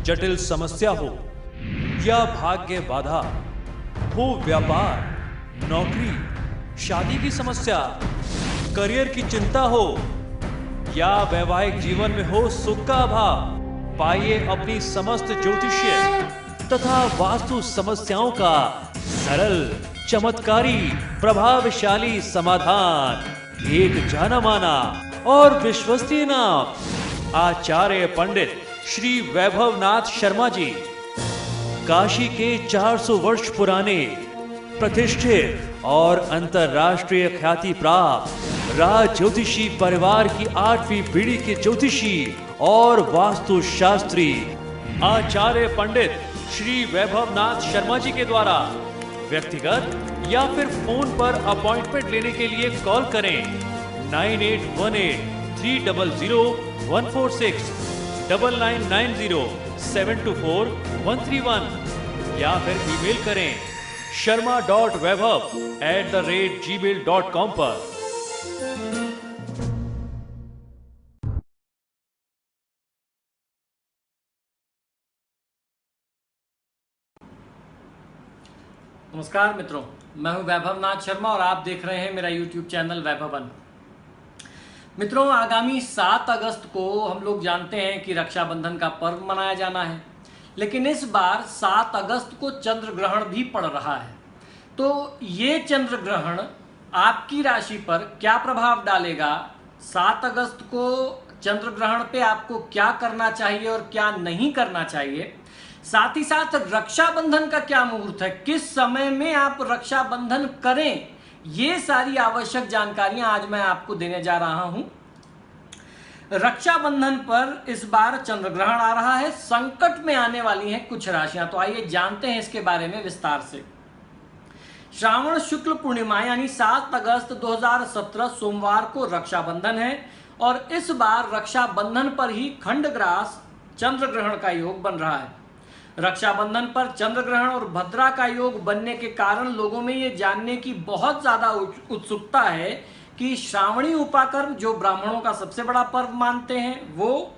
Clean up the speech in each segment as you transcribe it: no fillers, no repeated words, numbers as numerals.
जटिल समस्या हो या भाग्य बाधा हो, व्यापार, नौकरी, शादी की समस्या, करियर की चिंता हो या वैवाहिक जीवन में हो सुख का अभाव, पाइए अपनी समस्त ज्योतिषीय तथा वास्तु समस्याओं का सरल, चमत्कारी, प्रभावशाली समाधान। एक जाना माना और विश्वसनीय नाम, आचार्य पंडित श्री वैभवनाथ शर्मा जी, काशी के 400 वर्ष पुराने प्रतिष्ठित और अंतरराष्ट्रीय ख्याति प्राप्त राज ज्योतिषी परिवार की 8वीं पीढ़ी के ज्योतिषी और वास्तु शास्त्री आचार्य पंडित श्री वैभवनाथ शर्मा जी के द्वारा व्यक्तिगत या फिर फोन पर अपॉइंटमेंट लेने के लिए कॉल करें 9818300146, 9990724131 या फिर ईमेल करें sharma.vaibhav@gmail.com पर। नमस्कार मित्रों, मैं हूं वैभवनाथ शर्मा और आप देख रहे हैं मेरा YouTube चैनल वैभवन। मित्रों, आगामी 7 अगस्त को हम लोग जानते हैं कि रक्षाबंधन का पर्व मनाया जाना है, लेकिन इस बार 7 अगस्त को चंद्र ग्रहण भी पड़ रहा है। तो ये चंद्र ग्रहण आपकी राशि पर क्या प्रभाव डालेगा, 7 अगस्त को चंद्र ग्रहण पे आपको क्या करना चाहिए और क्या नहीं करना चाहिए, साथ ही साथ रक्षाबंधन का क्या मुहूर्त है, किस समय में आप रक्षाबंधन करें, ये सारी आवश्यक जानकारियां आज मैं आपको देने जा रहा हूं। रक्षाबंधन पर इस बार चंद्र ग्रहण आ रहा है, संकट में आने वाली हैं कुछ राशियां, तो आइए जानते हैं इसके बारे में विस्तार से। श्रावण शुक्ल पूर्णिमा यानी 7 अगस्त 2017 सोमवार को रक्षाबंधन है और इस बार रक्षाबंधन पर ही खंडग्रास चंद्र ग्रहण का योग बन रहा है। रक्षाबंधन पर चंद्र ग्रहण और भद्रा का योग बनने के कारण लोगों में ये जानने की बहुत ज्यादा उत्सुकता है कि श्रावणी उपाकर्म, जो ब्राह्मणों का सबसे बड़ा पर्व मानते हैं, वो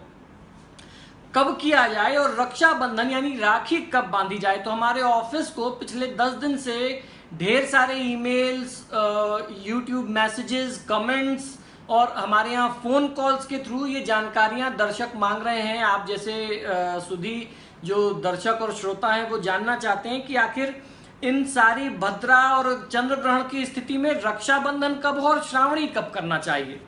कब किया जाए और रक्षाबंधन यानी राखी कब बांधी जाए। तो हमारे ऑफिस को पिछले 10 दिन से ढेर सारे ईमेल्स, यूट्यूब मैसेजेस, कमेंट्स और हमारे यहाँ फोन कॉल्स के थ्रू ये जानकारियां दर्शक मांग रहे हैं। आप जैसे सुधी जो दर्शक और श्रोता हैं वो जानना चाहते हैं कि आखिर इन सारी भद्रा और चंद्र ग्रहण की स्थिति में रक्षाबंधन कब हो और श्रावणी कब करना चाहिए।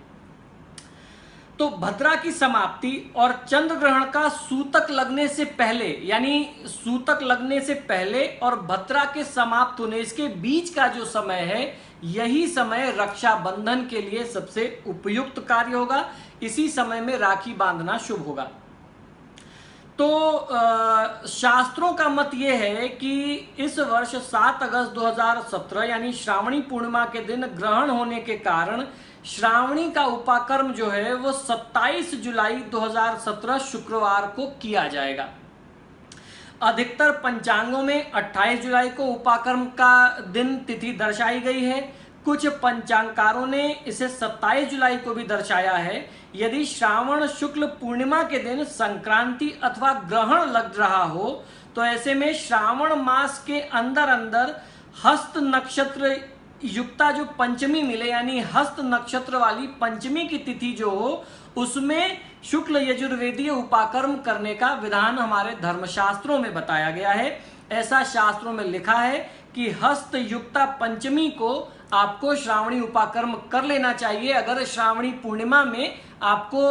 तो भद्रा की समाप्ति और चंद्र ग्रहण का सूतक लगने से पहले, यानी सूतक लगने से पहले और भद्रा के समाप्त होने, इसके बीच का जो समय है, यही समय रक्षाबंधन के लिए सबसे उपयुक्त कार्य होगा। इसी समय में राखी बांधना शुभ होगा। तो शास्त्रों का मत यह है कि इस वर्ष 7 अगस्त 2017 यानी श्रावणी पूर्णिमा के दिन ग्रहण होने के कारण श्रावणी का उपाकर्म जो है वो 27 जुलाई 2017 शुक्रवार को किया जाएगा। अधिकतर पंचांगों में 28 जुलाई को उपाकर्म का दिन तिथि दर्शाई गई है। कुछ पंचांगकारों ने इसे 27 जुलाई को भी दर्शाया है। यदि श्रावण शुक्ल पूर्णिमा के दिन संक्रांति अथवा ग्रहण लग रहा हो तो ऐसे में श्रावण मास के अंदर अंदर हस्त नक्षत्र युक्ता जो पंचमी मिले, यानी हस्त नक्षत्र वाली पंचमी की तिथि जो हो, उसमें शुक्ल यजुर्वेदीय उपाकर्म करने का विधान हमारे धर्मशास्त्रों में बताया गया है। ऐसा शास्त्रों में लिखा है कि हस्त युक्ता पंचमी को आपको श्रावणी उपाकर्म कर लेना चाहिए। अगर श्रावणी पूर्णिमा में आपको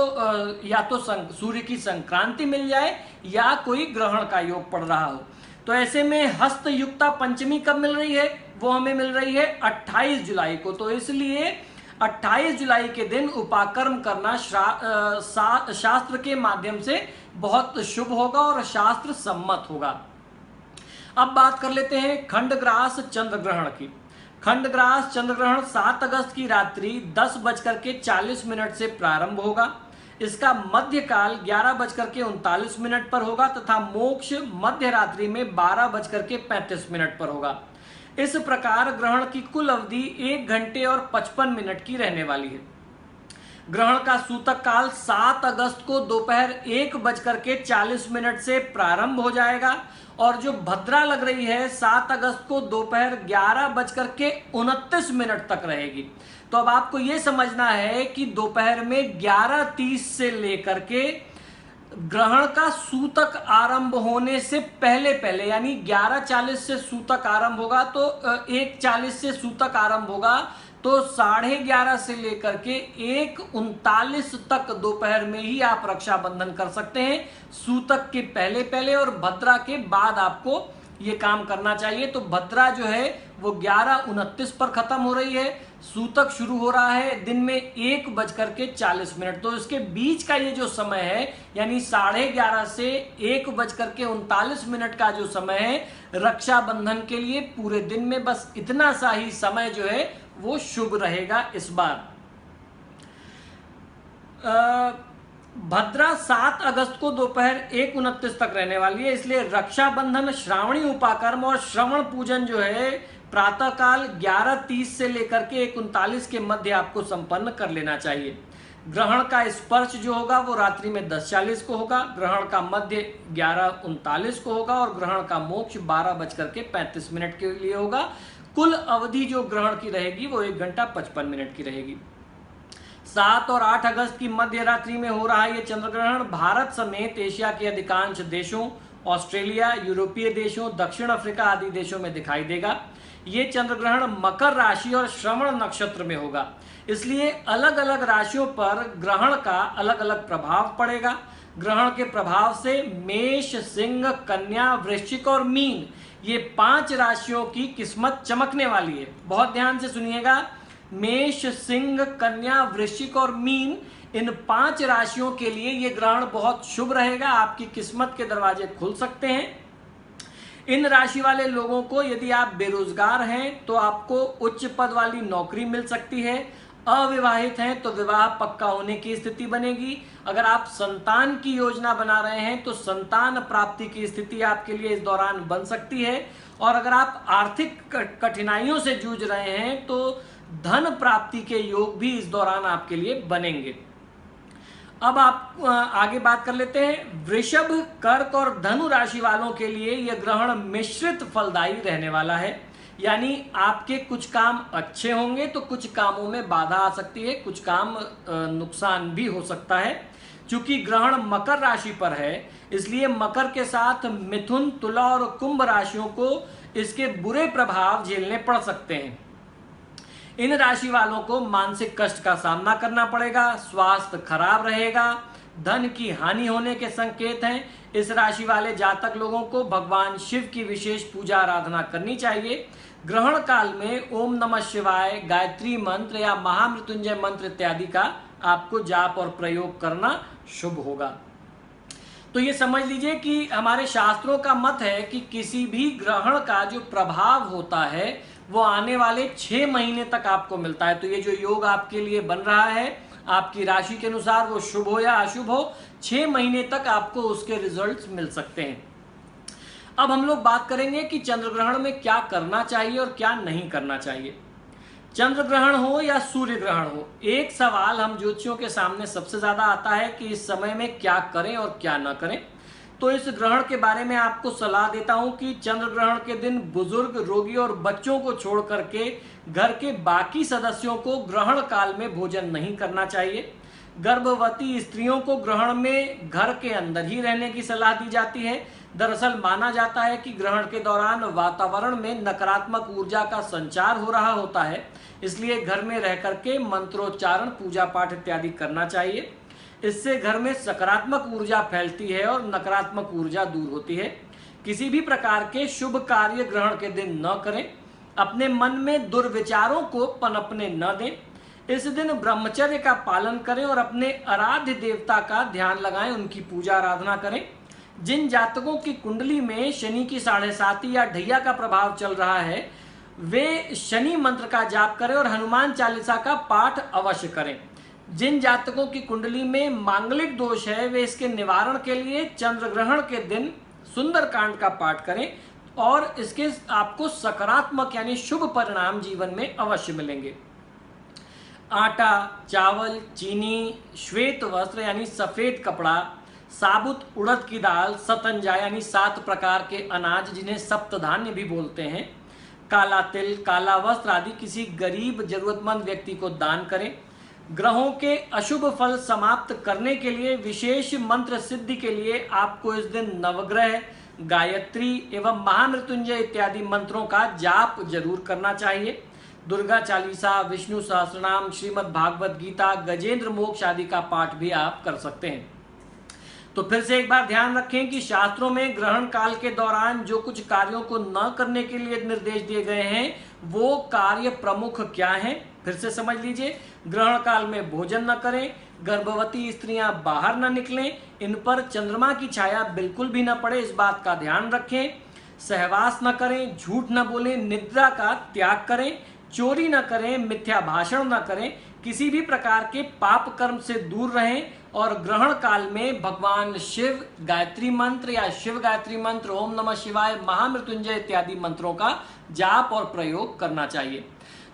या तो सूर्य की संक्रांति मिल जाए या कोई ग्रहण का योग पड़ रहा हो, तो ऐसे में हस्त युक्ता पंचमी कब मिल रही है, वो हमें मिल रही है 28 जुलाई को। तो इसलिए 28 जुलाई के दिन उपाकर्म करना शास्त्र के माध्यम से बहुत शुभ होगा और शास्त्र सम्मत होगा। अब बात कर लेते हैं खंडग्रास चंद्र ग्रहण की। खंडग्रास चंद्र ग्रहण 7 अगस्त की रात्रि 10:40 से प्रारंभ होगा। इसका मध्य काल 11:39 पर होगा तथा मोक्ष मध्य रात्रि में 12:35 पर होगा। इस प्रकार ग्रहण की कुल अवधि 1 घंटे और 55 मिनट की रहने वाली है। ग्रहण का सूतक काल 7 अगस्त को दोपहर 1:40 से प्रारंभ हो जाएगा और जो भद्रा लग रही है 7 अगस्त को दोपहर 11:29 तक रहेगी। तो अब आपको यह समझना है कि दोपहर में 11:30 से लेकर के ग्रहण का सूतक आरंभ होने से पहले पहले, यानी 11:40 से सूतक आरंभ होगा तो 1:40 से सूतक आरंभ होगा तो 11:30 से लेकर के 1:39 तक दोपहर में ही आप रक्षाबंधन कर सकते हैं। सूतक के पहले पहले और भद्रा के बाद आपको ये काम करना चाहिए। तो भद्रा जो है वो 11:29 पर खत्म हो रही है, सूतक शुरू हो रहा है दिन में 1:40। तो इसके बीच का ये जो समय है यानी 11:30 से 1:39 का जो समय है रक्षाबंधन के लिए पूरे दिन में बस इतना सा ही समय जो है वो शुभ रहेगा इस बार। भद्रा 7 अगस्त को दोपहर 1:29 तक रहने वाली है, इसलिए रक्षाबंधन, श्रावणी उपाकर्म और श्रवण पूजन जो है प्रातःकाल 11:30 से लेकर के 1:39 के मध्य आपको संपन्न कर लेना चाहिए। ग्रहण का स्पर्श जो होगा वो रात्रि में 10:40 को होगा, ग्रहण का मध्य 11:39 को होगा और ग्रहण का मोक्ष 12:35 के लिए होगा। कुल अवधि जो ग्रहण की रहेगी वो 1:55 की रहेगी। 7 और 8 अगस्त की मध्य रात्रि में हो रहा है ये चंद्र ग्रहण भारत समेत एशिया के अधिकांश देशों, ऑस्ट्रेलिया, यूरोपीय देशों, दक्षिण अफ्रीका आदि देशों में दिखाई देगा। ये चंद्र ग्रहण मकर राशि और श्रवण नक्षत्र में होगा, इसलिए अलग अलग राशियों पर ग्रहण का अलग अलग प्रभाव पड़ेगा। ग्रहण के प्रभाव से मेष, सिंह, कन्या, वृश्चिक और मीन ये 5 राशियों की किस्मत चमकने वाली है। बहुत ध्यान से सुनिएगा, मेष, सिंह, कन्या, वृश्चिक और मीन इन 5 राशियों के लिए यह ग्रहण बहुत शुभ रहेगा। आपकी किस्मत के दरवाजे खुल सकते हैं। इन राशि वाले लोगों को यदि आप बेरोजगार हैं तो आपको उच्च पद वाली नौकरी मिल सकती है। अविवाहित हैं तो विवाह पक्का होने की स्थिति बनेगी। अगर आप संतान की योजना बना रहे हैं तो संतान प्राप्ति की स्थिति आपके लिए इस दौरान बन सकती है। और अगर आप आर्थिक कठिनाइयों से जूझ रहे हैं तो धन प्राप्ति के योग भी इस दौरान आपके लिए बनेंगे। अब आप आगे बात कर लेते हैं। वृषभ, कर्क और धनु राशि वालों के लिए यह ग्रहण मिश्रित फलदायी रहने वाला है, यानी आपके कुछ काम अच्छे होंगे तो कुछ कामों में बाधा आ सकती है, कुछ काम नुकसान भी हो सकता है। चूंकि ग्रहण मकर राशि पर है इसलिए मकर के साथ मिथुन, तुला और कुंभ राशियों को इसके बुरे प्रभाव झेलने पड़ सकते हैं। इन राशि वालों को मानसिक कष्ट का सामना करना पड़ेगा, स्वास्थ्य खराब रहेगा, धन की हानि होने के संकेत हैं। इस राशि वाले जातक लोगों को भगवान शिव की विशेष पूजा आराधना करनी चाहिए। ग्रहण काल में ओम नमः शिवाय, गायत्री मंत्र या महामृत्युंजय मंत्र इत्यादि का आपको जाप और प्रयोग करना शुभ होगा। तो ये समझ लीजिए कि हमारे शास्त्रों का मत है कि किसी भी ग्रहण का जो प्रभाव होता है वो आने वाले 6 महीने तक आपको मिलता है। तो ये जो योग आपके लिए बन रहा है आपकी राशि के अनुसार वो शुभ हो या अशुभ हो, 6 महीने तक आपको उसके रिजल्ट्स मिल सकते हैं। अब हम लोग बात करेंगे कि चंद्र ग्रहण में क्या करना चाहिए और क्या नहीं करना चाहिए। चंद्र ग्रहण हो या सूर्य ग्रहण हो, एक सवाल हम ज्योतिषियों के सामने सबसे ज्यादा आता है कि इस समय में क्या करें और क्या ना करें। तो इस ग्रहण के बारे में आपको सलाह देता हूं कि चंद्र ग्रहण के दिन बुजुर्ग, रोगी और बच्चों को छोड़ करके घर के बाकी सदस्यों को ग्रहण काल में भोजन नहीं करना चाहिए। गर्भवती स्त्रियों को ग्रहण में घर के अंदर ही रहने की सलाह दी जाती है। दरअसल माना जाता है कि ग्रहण के दौरान वातावरण में नकारात्मक ऊर्जा का संचार हो रहा होता है, इसलिए घर में रह करके मंत्रोच्चारण, पूजा पाठ इत्यादि करना चाहिए। इससे घर में सकारात्मक ऊर्जा फैलती है और नकारात्मक ऊर्जा दूर होती है। किसी भी प्रकार के शुभ कार्य ग्रहण के दिन न करें। अपने मन में दुर्विचारों को पनपने न दें। इस दिन ब्रह्मचर्य का पालन करें और अपने आराध्य देवता का ध्यान लगाएं, उनकी पूजा आराधना करें। जिन जातकों की कुंडली में शनि की 7.5 या ढैया का प्रभाव चल रहा है वे शनि मंत्र का जाप करें और हनुमान चालीसा का पाठ अवश्य करें। जिन जातकों की कुंडली में मांगलिक दोष है वे इसके निवारण के लिए चंद्र ग्रहण के दिन सुंदरकांड का पाठ करें और इसके आपको सकारात्मक यानी शुभ परिणाम जीवन में अवश्य मिलेंगे। आटा, चावल, चीनी, श्वेत वस्त्र यानी सफेद कपड़ा, साबुत उड़द की दाल, सतंजा यानी 7 प्रकार के अनाज जिन्हें सप्तधान्य भी बोलते हैं, काला तिल, काला वस्त्र आदि किसी गरीब जरूरतमंद व्यक्ति को दान करें। ग्रहों के अशुभ फल समाप्त करने के लिए विशेष मंत्र सिद्धि के लिए आपको इस दिन नवग्रह, गायत्री एवं महामृत्युंजय इत्यादि मंत्रों का जाप जरूर करना चाहिए। दुर्गा चालीसा, विष्णु सहस्रनाम, श्रीमद् भागवत गीता, गजेंद्र मोक्ष आदि का पाठ भी आप कर सकते हैं। तो फिर से एक बार ध्यान रखें कि शास्त्रों में ग्रहण काल के दौरान जो कुछ कार्यों को न करने के लिए निर्देश दिए गए हैं वो कार्य प्रमुख क्या हैं, फिर से समझ लीजिए। ग्रहण काल में भोजन न करें, गर्भवती स्त्रियां बाहर न निकलें, इन पर चंद्रमा की छाया बिल्कुल भी न पड़े, इस बात का ध्यान रखें। सहवास न करें, झूठ न बोलें, निद्रा का त्याग करें, चोरी न करें, मिथ्या भाषण न करें, किसी भी प्रकार के पाप कर्म से दूर रहें और ग्रहण काल में भगवान शिव गायत्री मंत्र या शिव गायत्री मंत्र, ओम नमः शिवाय, महामृत्युंजय इत्यादि मंत्रों का जाप और प्रयोग करना चाहिए।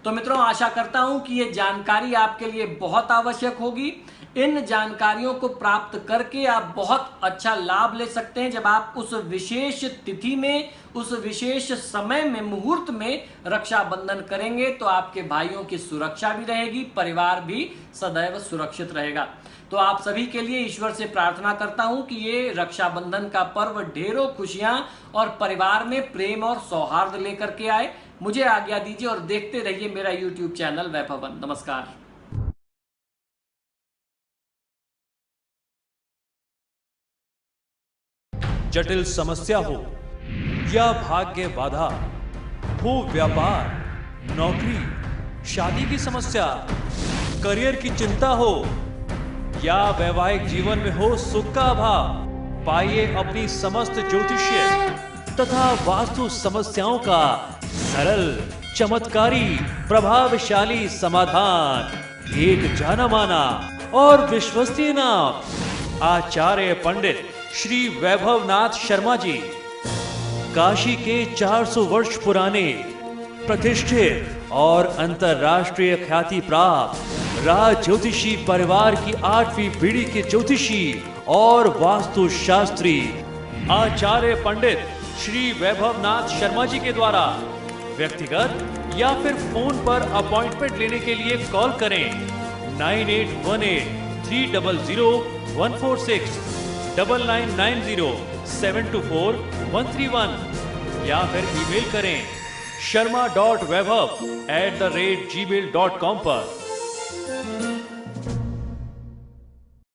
तो मित्रों, आशा करता हूं कि ये जानकारी आपके लिए बहुत आवश्यक होगी। इन जानकारियों को प्राप्त करके आप बहुत अच्छा लाभ ले सकते हैं जब आप उस विशेष तिथि में, उस विशेष समय में, मुहूर्त में रक्षाबंधन करेंगे तो आपके भाइयों की सुरक्षा भी रहेगी, परिवार भी सदैव सुरक्षित रहेगा। तो आप सभी के लिए ईश्वर से प्रार्थना करता हूं कि ये रक्षाबंधन का पर्व ढेरों खुशियां और परिवार में प्रेम और सौहार्द लेकर के आए। मुझे आज्ञा दीजिए और देखते रहिए मेरा YouTube चैनल वैभवन। नमस्कार। जटिल समस्या हो या भाग्य बाधा हो, व्यापार, नौकरी, शादी की समस्या, करियर की चिंता हो या वैवाहिक जीवन में हो सुख का अभाव, पाइए अपनी समस्त ज्योतिषीय तथा वास्तु समस्याओं का सरल, चमत्कारी, प्रभावशाली समाधान। एक जाना माना और विश्वसनीय नाम, आचार्य पंडित श्री वैभवनाथ शर्मा जी, काशी के 400 वर्ष पुराने प्रतिष्ठित और अंतरराष्ट्रीय ख्याति प्राप्त राज ज्योतिषी परिवार की 8वीं पीढ़ी के ज्योतिषी और वास्तु शास्त्री आचार्य पंडित श्री वैभवनाथ शर्मा जी के द्वारा व्यक्तिगत या फिर फोन पर अपॉइंटमेंट लेने के लिए कॉल करें 9818300146, 9990724131 या फिर ईमेल करें sharma.vaibhav@gmail.com पर।